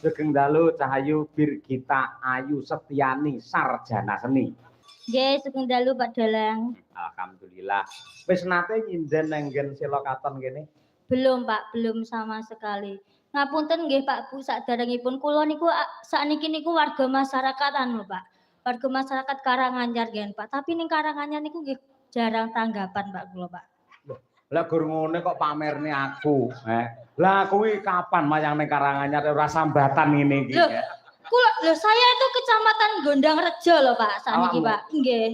Sugeng dalu Cahayu Birgita Ayu Setiani sarjana seni. Nggih, sugeng dalu Pak Dalang. Alhamdulillah. Wis nate nyinden nenggen Sela Katon kene? Belum, Pak, belum sama sekali. Ngapunten nggih Pak Bu, saderengipun kula niku sakniki niku warga masyarakatan lho, Pak. Warga masyarakat Karanganyar nggih, Pak. Tapi ning Karanganyar niku nggih jarang tanggapan Pak kula, Pak. Lah gur ngene kok pamerne aku, Lah kuwi kapan mayang ning Karanganyar ora sambatan ngene iki, Lho saya itu kecamatan Gondang Rejo lho, Pak, sakniki, Pak. Nggih.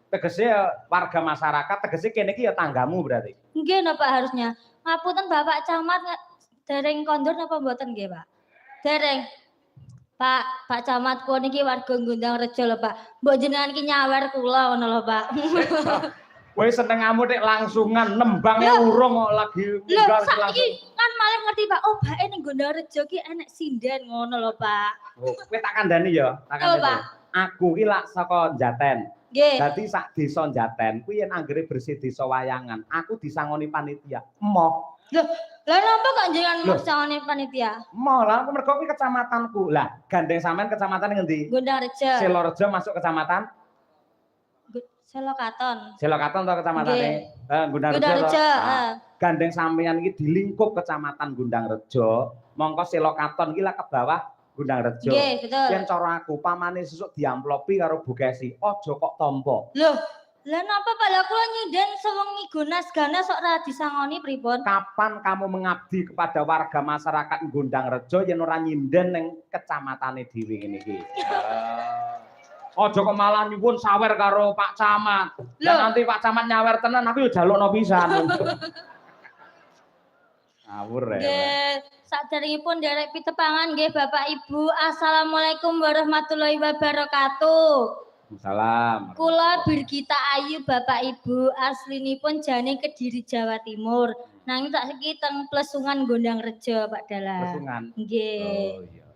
Tegese warga masyarakat, tegese kene iki ya tanggamu berarti. Nggih napa Pak harusnya. Ngapunten Bapak Camat dereng kondur napa mboten nggih, Pak? Dereng. Pak Camat kula niki warga Gondang Rejo lho, Pak. Mbok jenengan iki nyawer kula ngono lho, Pak. Kowe senengamu nek langsungan nembangnya urung kok lagi munggah langsung. Iki kan malah ngerti Pak, oh bae ning Gondang Rejo ki enek sinden ngono lho, Pak. Oh, kowe tak kandhani ya, tak kandhani. Aku ki lak saka Jaten. Nggih. Dadi sak desa Jaten kuwi yen anggere bersih desa wayangan, aku disangoni panitia. Emoh. Lah napa kok jenengan disangoni panitia? Emoh lah, mergo kuwi kecamatanku. Lah, gandeng sampean kecamatan ngendi? Gondang Rejo. Sela Rejo masuk kecamatan Sela Katon. Sela Katon to kecamatane? Gondang Rejo. Gandeng sampeyan iki di lingkup kecamatan Gondang Rejo. Mongko Sela Katon iki lah ke bawah Gondang Rejo. Nggih, betul. Yen cara aku pamane sesuk diamplopi karo Bu Kesi, aja kok tampa. Loh, lah napa Pak? Lah kula nyinden sewengi ganas kok ora disangoni pripun? Kapan kamu mengabdi kepada warga masyarakat Gondang Rejo yen ora nyinden ning kecamatane dhewe ngene iki? Aja kok malah nyuwun sawer karo Pak Camat. Lah nanti Pak Camat nyawer tenan aku yo jalukno pisan. Ngawur ya. Nggih, saderengipun nderek pitepangan nggih Bapak Ibu. Assalamualaikum warahmatullahi wabarakatuh. Salam. Kula Birgita Ayu Bapak Ibu, aslinipun jane Kediri Jawa Timur. Nanging saiki teng Plesungan Gondang Rejo Pak Dalang. Plesungan. Nggih. Oh iya.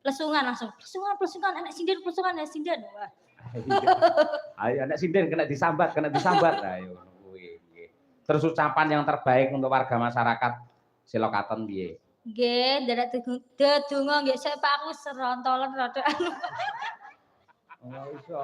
Plesungan langsung. Plesungan enek sinden, plesungan enek sinden. Wah. Ayo enek sinden kena disambat. Ayo kuwi nggih. Terus ucapan yang terbaik untuk warga masyarakat Sela Katon piye? Nggih, nderek dedonga nggih sik Pak aku serontolen rada anu. Oh iso.